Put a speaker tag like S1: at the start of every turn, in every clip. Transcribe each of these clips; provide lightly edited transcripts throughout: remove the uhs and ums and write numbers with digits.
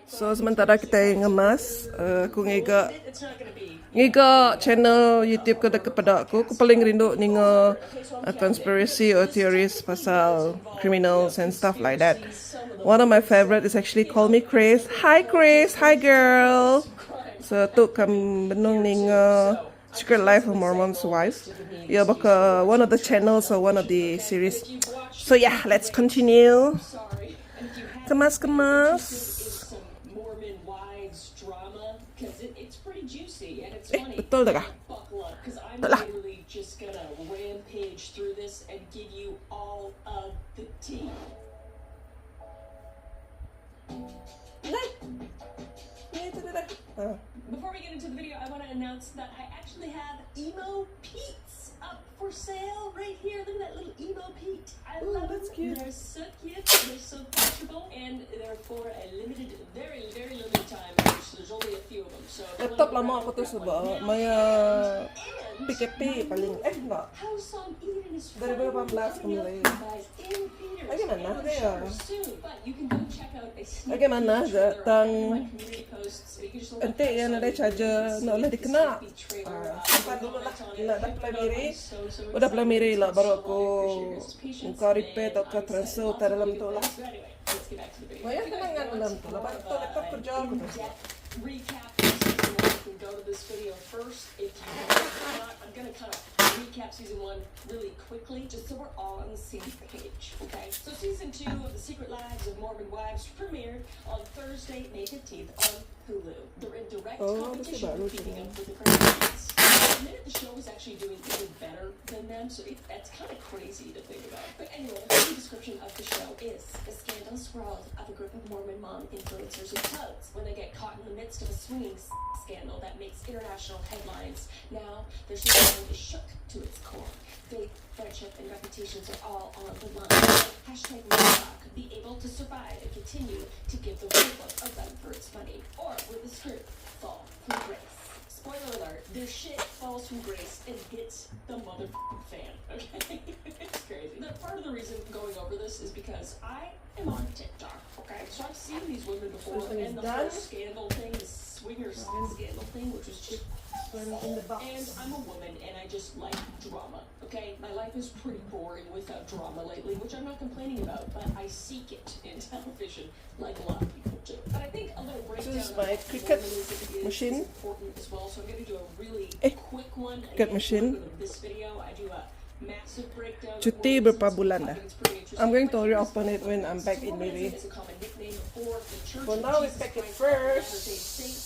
S1: So sementara kita ngemas, aku ngiga channel YouTube ko kepada aku paling rindu ninga conspiracy or theories pasal criminals and stuff like that. One of my favorite is actually Call Me Chris. Hi Chris, hi girl. So tu kam benung ninga Secret Life of Mormon's Wife. Yeah, baka one of the channels or one of the series. So yeah, let's continue. Kemas. Betul tak? Tak lah.
S2: Before we get into the video, I want to announce that I actually have emo Pete's up for sale right here. Look at that little emo Pete. I love them.
S1: Cute.
S2: They're so cute. They're so comfortable, and they're for a limited, very, very limited time. There's only a few of them. So
S1: Laptop lama aku tu sebab Maya PKP paling enggak. 2018 kembali. Bagaimana dia? Bagaimana datang nanti yang ada charger nak boleh dikena. Simpan dulu lah. Nak dah play miri. Udah play miri lah baru aku kau repair atau kau transfer ke dalam tu lah. Maya kenangan dalam tu lah. Baru tu laptop kerja aku tu.
S2: Recap season 1, you can go to this video first. If you not, I'm going to kind of recap season 1 really quickly, just so we're all on the same page, okay? So season 2 of The Secret Lives of Mormon Wives premiered on Thursday, May 15th on Hulu. They're in direct competition with Keeping Up with the Kardashians. The minute the show was actually doing even better than them, so that's kind of crazy to think about. But anyway, the description of the show is a scandalous world of a group of Mormon mom influencers and thugs when they get caught in the midst of a swinging scandal that makes international headlines. Now, their society is shook to its core. Faith, friendship, and reputations are all on the line. Hashtag could be able to survive and continue to give the world a run for its money, or will the script fall from grace? Spoiler alert, their shit falls from grace and hits the motherfucking fan, okay? It's crazy. Part of the reason going over this is because I am on TikTok, okay? So I've seen these women before, and the whole scandal thing, the swinger scandal thing, which was just and I'm a woman, and I just like drama, okay? My life is pretty boring without drama lately, which I'm not complaining about, but I seek it in television, like a lot of people do. But I think a little breakdown
S1: This is my cricket machine.
S2: Important as well, so I'm going to do a really quick one.
S1: Cricket machine.
S2: This video, I do a massive breakdown.
S1: Cuti berapa bulan dah? I'm going to reopen it when I'm back in Miri. For now, we pack it first.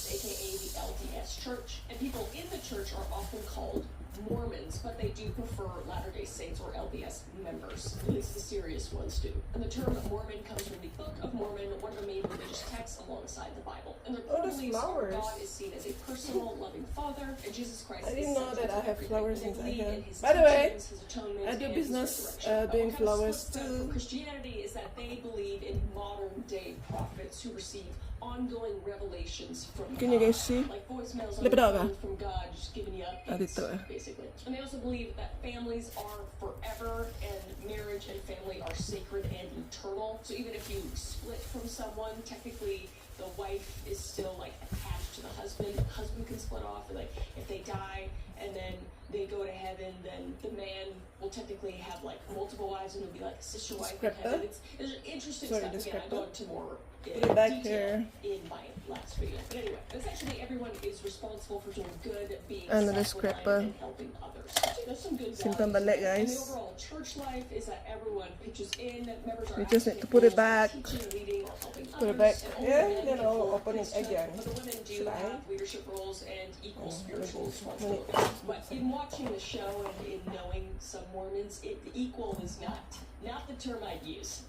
S2: AKA the LDS Church, and people in the church are often called Mormons, but they do prefer Latter-day Saints or LDS members, at least the serious ones do. And the term Mormon comes from the Book of Mormon, one of the main religious texts alongside the Bible. And their core beliefs are God is seen as a personal, loving Father, and Jesus Christ
S1: I didn't know that I have flowers inside here.
S2: His
S1: By the way,
S2: teachings, his atonement,
S1: I do
S2: and
S1: business
S2: his resurrection.
S1: doing
S2: What kind of
S1: flowers
S2: flips that from
S1: too.
S2: Christianity is that they believe in modern-day prophets who receive ongoing revelations from
S1: Can
S2: God.
S1: you guys see?
S2: Like voicemails on
S1: Lepas dah
S2: the
S1: kah?
S2: phone from God, just giving you updates,
S1: dito eh.
S2: basically. And they also believe that families are forever, and marriage and family are sacred and eternal. So even if you split from someone, technically the wife is still like attached to the husband. The husband can split off, and like if they die and then they go to heaven, then the man will technically have like multiple wives, and it'll be like sister wife in heaven. It's interesting stuff. Again, I go into more detail in my last video. But anyway, essentially everyone is responsible for doing good, being
S1: Another
S2: self-reliant,
S1: scraper.
S2: and helping others. So there's some good
S1: Simpan
S2: values.
S1: balik,
S2: And the
S1: guys.
S2: overall church life is that everyone pitches in, members are
S1: We just need to
S2: active
S1: put it
S2: in
S1: back.
S2: teaching, leading, or helping
S1: Put it
S2: others,
S1: back
S2: and only
S1: here,
S2: men
S1: then
S2: can
S1: I'll
S2: hold
S1: open it
S2: priesthood,
S1: again.
S2: but the women do
S1: Should I?
S2: have leadership roles and equal spiritual responsibilities. But in watching the show and in knowing some Mormons, equal is not the term I'd use.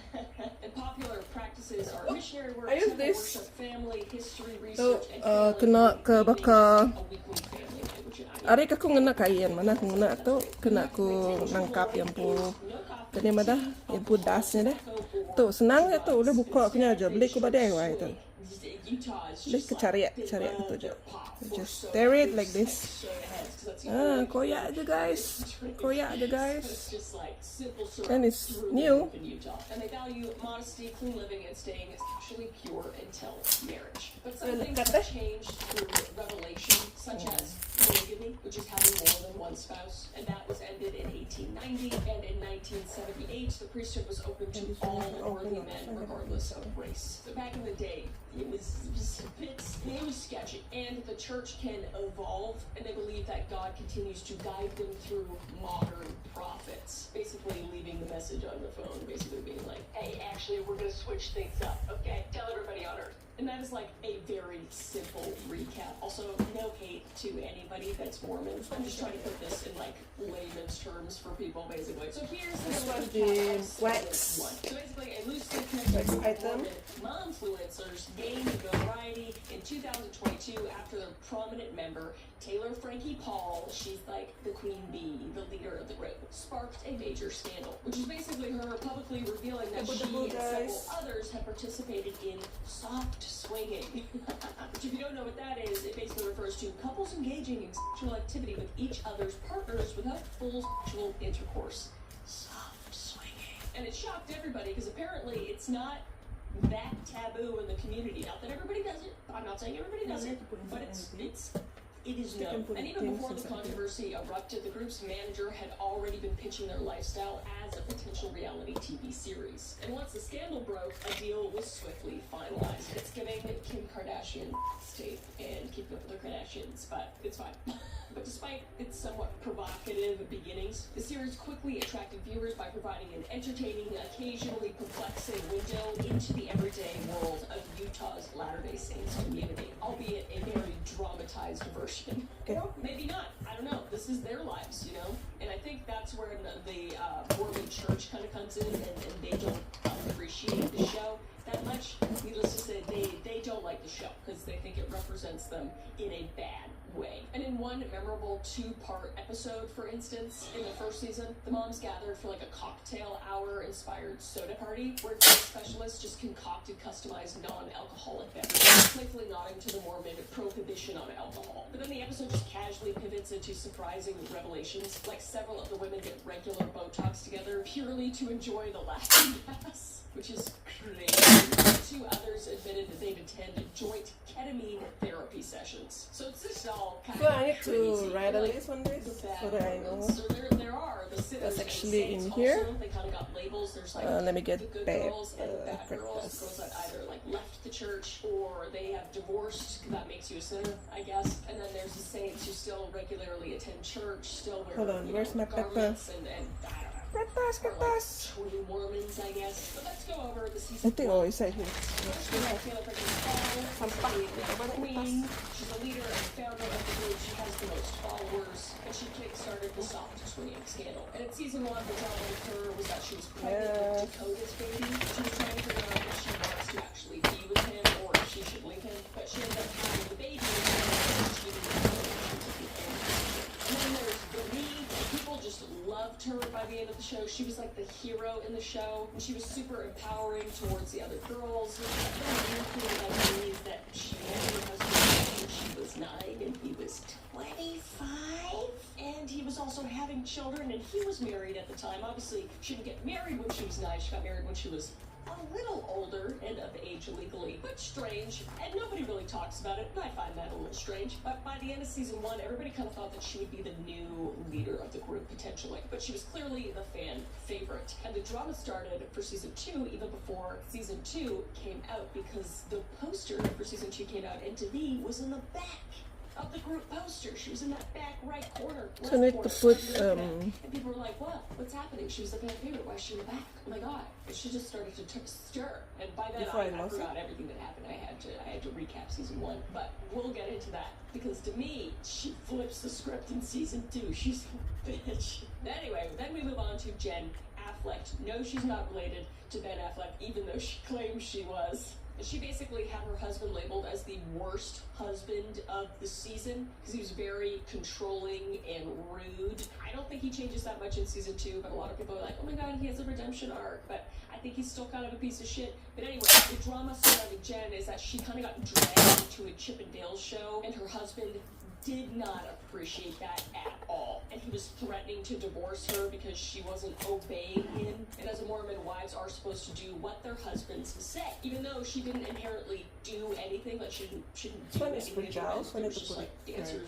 S2: And popular practices are missionary work,
S1: I use
S2: temple
S1: this.
S2: worship, family, history,
S1: So,
S2: research, and family
S1: kena ke
S2: evening,
S1: baka
S2: a weekly family night, which I
S1: Arik aku ngena kain, mana aku ngena tu kena aku nangkap yang pu tadi mana yang pu dasnya deh. Tu senang ya tu, udah buka aku aja beli aku badai wah itu. Beli ke cari gitu aja. Just stir it like this. Koyak aja guys, And it's new.
S2: And they value modesty, clean living, and staying sexually pure until marriage. But some things have changed through revelation, such as polygamy, which is having more than one spouse, and that was ended in 1890. And in 1978, the priesthood was open to all worthy men, regardless of race. So back in the day, it was sketchy. And the church can evolve, and they believe that God continues to guide them through modern prophets, basically leaving the message on the phone, basically being like, hey, actually, we're going to switch things up, okay? Tell everybody on earth. And that is like a very simple recap. Also, no hate to anybody that's Mormon. I'm just trying to put this in like layman's terms for people, basically. So here's
S1: the wax.
S2: So basically, a loosely connected group of Mormon mom-influencers gained notoriety in 2022 after their prominent member, Taylor Frankie Paul, she's like the queen bee, the leader of the group, sparked a major scandal, which is basically her publicly revealing that she and several others have participated in soft swinging. Which, if you don't know what that is, it basically refers to couples engaging in sexual activity with each other's partners without full sexual intercourse. Soft swinging. And it shocked everybody because apparently it's not that taboo in the community. Not that everybody does it. I'm not saying everybody does it, but it is known. And even before the controversy erupted, the group's manager had already been pitching their lifestyle as a potential reality TV series. And once the scandal broke, a deal was swiftly finalized. It's giving Kim Kardashian tape and keeping up with the Kardashians, but it's fine. But despite its somewhat provocative beginnings, the series quickly attracted viewers by providing an entertaining, occasionally perplexing window into the everyday world of Utah's Latter-day Saints community, albeit a very dramatized version. Or maybe not. I don't know. This is their lives, you know? And I think that's where the Mormon church kind of comes in, and they don't appreciate the show that much. Needless to say, they don't like the show because they think it represents them in a bad way. And in one memorable 2-part episode, for instance, in the first season, the moms gathered for like a cocktail hour inspired soda party where food specialists just concocted customized non-alcoholic beverages, playfully nodding to the Mormon prohibition on alcohol. But then the episode just casually pivots into surprising revelations, like several of the women get regular Botox together purely to enjoy the laughing gas, which is crazy. 2 others admitted that they'd attend joint ketamine therapy sessions. So it's just all kind
S1: So
S2: of
S1: I need
S2: crazy.
S1: to write a
S2: Like,
S1: list on this
S2: the bad
S1: so that I know.
S2: moments. So there are the
S1: That's
S2: the
S1: actually
S2: saints
S1: in
S2: also,
S1: here.
S2: They kind of got labels. There's like
S1: Let me get
S2: the good
S1: bad,
S2: girls and bad girls.
S1: breakfast.
S2: Girls that either like left the church or they have divorced. That makes you a sinner, I guess. And then there's the saints who still regularly attend church, still wear
S1: Hold on, where's my
S2: garments and I don't know.
S1: Kertas.
S2: Or like true Mormons, I guess. But let's go over the season.
S1: I think always say here.
S2: First, we have Taylor Frankie Paul, the queen. She's the leader and founder of the group. She has the most followers, and she kick-started the soft swinging scandal. And in season 1, the drama with her was that she was pregnant with Dakota's baby. She was trying to figure out if she wants to actually be with him or if she should leave him. But she ended up having the baby, and she didn't know if she could be married. And then there's Brie. People just loved her by the end of the show. She was like the hero in the show, and she was super empowering towards the other girls. And the main thing about Brie is that she met her husband when she was 9 and he was 25. And he was also having children, and he was married at the time. Obviously, she didn't get married when she was 9. She got married when she was a little older and of age legally, but strange, and nobody really talks about it, and I find that a little strange. But by the end of season 1, everybody kind of thought that she would be the new leader of the group, potentially, but she was clearly the fan favorite. And the drama started for season 2 even before season 2 came out, because the poster for season 2 came out, and Devi was in the back of the group poster. She was in that back right corner.
S1: So I need to put
S2: And people were like, "What? What's happening? She was the fan favorite. Why is she in the back? Oh my god!" And she just started to stir. And by then,
S1: Before I
S2: I
S1: lost
S2: forgot everything that happened. I had to recap season 1. But we'll get into that, because to me, she flips the script in season 2. She's a bitch. Anyway, then we move on to Jen Affleck. No, she's not related to Ben Affleck, even though she claims she was. And she basically had her husband labeled as the worst husband of the season because he was very controlling and rude. I don't think he changes that much in season 2, but a lot of people are like, oh my god, he has a redemption arc. But I think he's still kind of a piece of shit. But anyway, the drama surrounding Jen is that she kind of got dragged into a Chip and Dale show, and her husband did not appreciate that at all. And he was threatening to divorce her because she wasn't obeying him. And as a Mormon, wives are supposed to do what their husbands say. Even though she didn't inherently do anything, like she shouldn't do anything.
S1: For Giles, when it's
S2: just like dancing,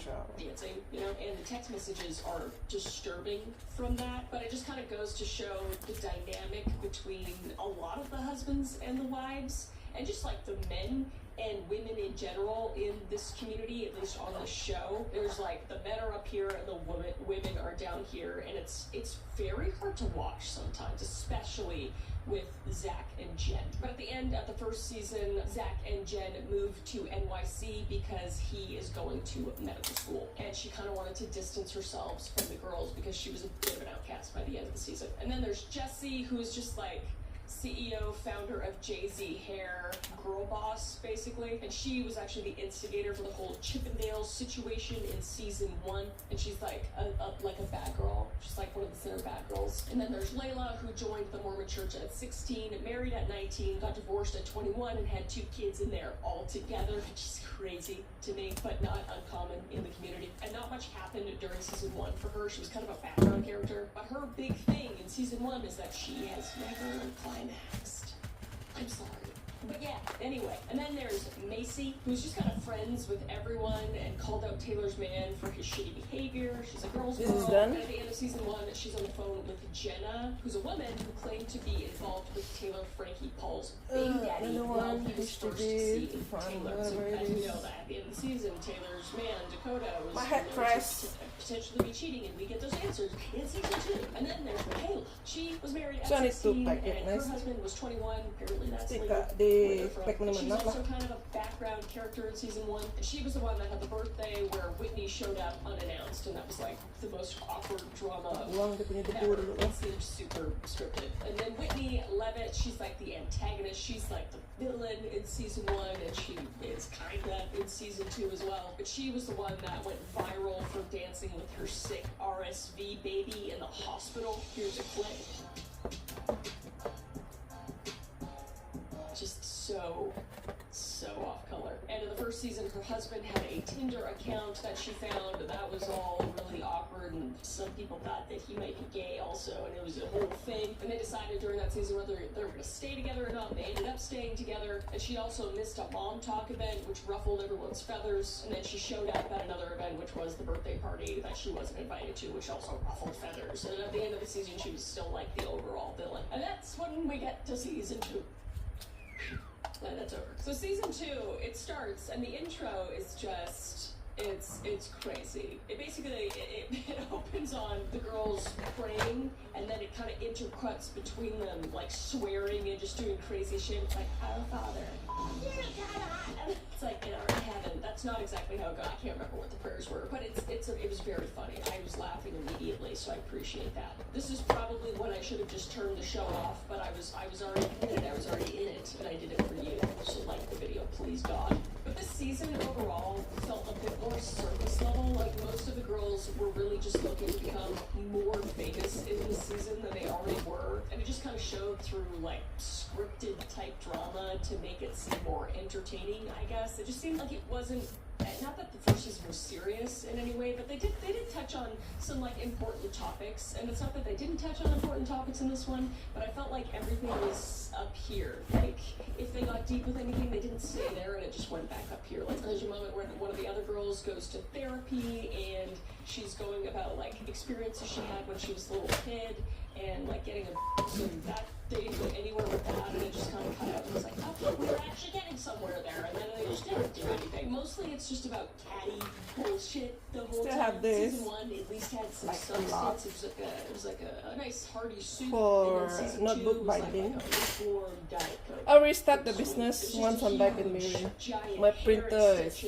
S2: you know, and the text messages are disturbing from that. But it just kind of goes to show the dynamic between a lot of the husbands and the wives, and just like the men and women in general in this community, at least on the show. There's like the men are up here and the women are down here, and it's very hard to watch sometimes, especially with Zach and Jen. But at the end of the first season, Zach and Jen moved to NYC because he is going to medical school, and she kind of wanted to distance herself from the girls because she was a bit of an outcast by the end of the season. And then there's Jessie, who's just like CEO, founder of Jay-Z Hair, girl boss, basically. And she was actually the instigator for the whole Chippendale situation in season 1. And she's like a bad girl. She's like one of the center bad girls. And then there's Layla, who joined the Mormon church at 16, married at 19, got divorced at 21, and had 2 kids in there all together, which is crazy to me, but not uncommon in the community. And not much happened during season 1 for her. She was kind of a background character. But her big thing in season 1 is that she has never climaxed. I'm sorry. But yeah, anyway. And then there's Macy, who's just kind of friends with everyone and called out Taylor's man for his shitty behavior. She's a girl's
S1: This
S2: girl.
S1: is done?
S2: And at the end of season 1, she's on the phone with Jenna, who's a woman who claimed to be involved with Taylor Frankie Paul's Big Daddy.
S1: another
S2: Well,
S1: one,
S2: he was
S1: HDD,
S2: first to see
S1: fine,
S2: Taylor. So
S1: whatever it
S2: as we
S1: is.
S2: know that at the end of the season, Taylor's man, Dakota, was
S1: My head press.
S2: potentially be cheating, and we get those answers in season 2. And then there's Michaela. She was married at
S1: So I need to
S2: 16,
S1: pack it
S2: and her
S1: nicely.
S2: husband was 21. Apparently that's
S1: Tika,
S2: legal.
S1: di
S2: Where they're from.
S1: pack mo naman
S2: She's
S1: na
S2: also kind of a background character in season 1. And she was the one that had the birthday where Whitney showed up unannounced, and that was like the most awkward drama
S1: Uang dia punya debu
S2: ever.
S1: dulu.
S2: It seemed super scripted. And then Whitney Levitt, she's like the antagonist. She's like the villain in season 1, and she is kinda in season 2 as well. But she was the one that went viral for dancing with her sick RSV baby in the hospital. Here's a clip. Just so off color. And in the first season, her husband had a Tinder account that she found. That was all really awkward, and some people thought that he might be gay also, and it was a whole thing. And they decided during that season whether they were going to stay together or not. They ended up staying together, and she also missed a mom talk event, which ruffled everyone's feathers. And then she showed up at another event, which was the birthday party that she wasn't invited to, which also ruffled feathers. And at the end of the season, she was still like the overall villain. And that's when we get to season 2. And that's over. So season 2, it starts, and the intro is just, it's crazy. It basically, it opens on the girls praying, and then it kind of intercuts between them, like swearing and just doing crazy shit. It's like, Our Father, it's like in our heaven. That's not exactly how it goes. I can't remember what the prayers were, but it was very funny. I was laughing immediately, so I appreciate that. This is probably when I should have just turned the show off, but I was already in it. I was already in it, and I did it for you. So like the video, please God. But this season overall felt a bit more surface level. Like most of the girls were really just looking to become more famous in this season than they already were, and it just kind of showed through like scripted type drama to make it seem more entertaining, I guess. It just seemed like it wasn't, not that the first season was serious in any way, but they did touch on some like important topics. And it's not that they didn't touch on important topics in this one, but I felt like everything was up here. Like if they got deep with anything, they didn't stay there, and it just went back up here. Like there's a moment where one of the other girls goes to therapy, and she's going about like experiences she had when she was a little kid, and like getting a so that they didn't go anywhere with that, and it just kind of cut out. And it was like, okay, we were actually getting somewhere there, and then they just didn't do anything. Mostly it's just about catty bullshit the whole
S1: Still
S2: time.
S1: have this,
S2: Season 1 at least had some
S1: like, a lot.
S2: substance. It was like a nice hearty soup.
S1: For
S2: and then season
S1: notebook
S2: 2 was
S1: binding.
S2: like a lukewarm Diet Coke.
S1: I'll restart the business once I'm back in Miri. My printer is...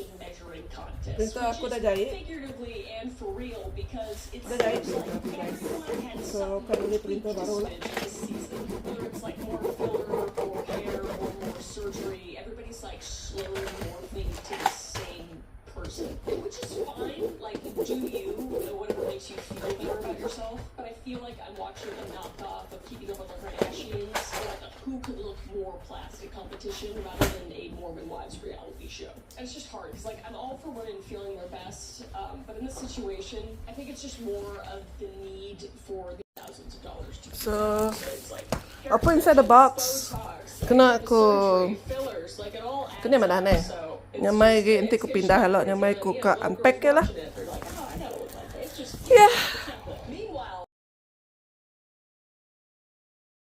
S1: Printer aku dah jahit.
S2: Figuratively and for real, because it
S1: Dah jahit
S2: seems
S1: printer aku
S2: like
S1: guys.
S2: everyone had
S1: So
S2: something
S1: kan beli
S2: tweaked
S1: printer baru lah.
S2: this season. Whether it's like more filler or hair or more surgery, everybody's like slowly morphing to the same person, which is fine. Like, do you, whatever makes you feel better about yourself. But I feel like I'm watching a knockoff of Keeping Up with the Kardashians, like a who could look more plastic competition rather than a Mormon Wives reality show. And it's just hard because, like, I'm all for women feeling their best, but in this situation, I think it's just more of the need for the thousands of dollars to.
S1: So,
S2: It's like
S1: apa inside the box? Kena aku
S2: fillers, like it all
S1: Kena
S2: adds
S1: mana
S2: up,
S1: ni?
S2: so it's
S1: Nyamai
S2: just-
S1: ge nanti aku pindah halak nyamai aku ka unpack ke lah.
S2: They're like, oh, I know what it's like. It's just
S1: Yeah.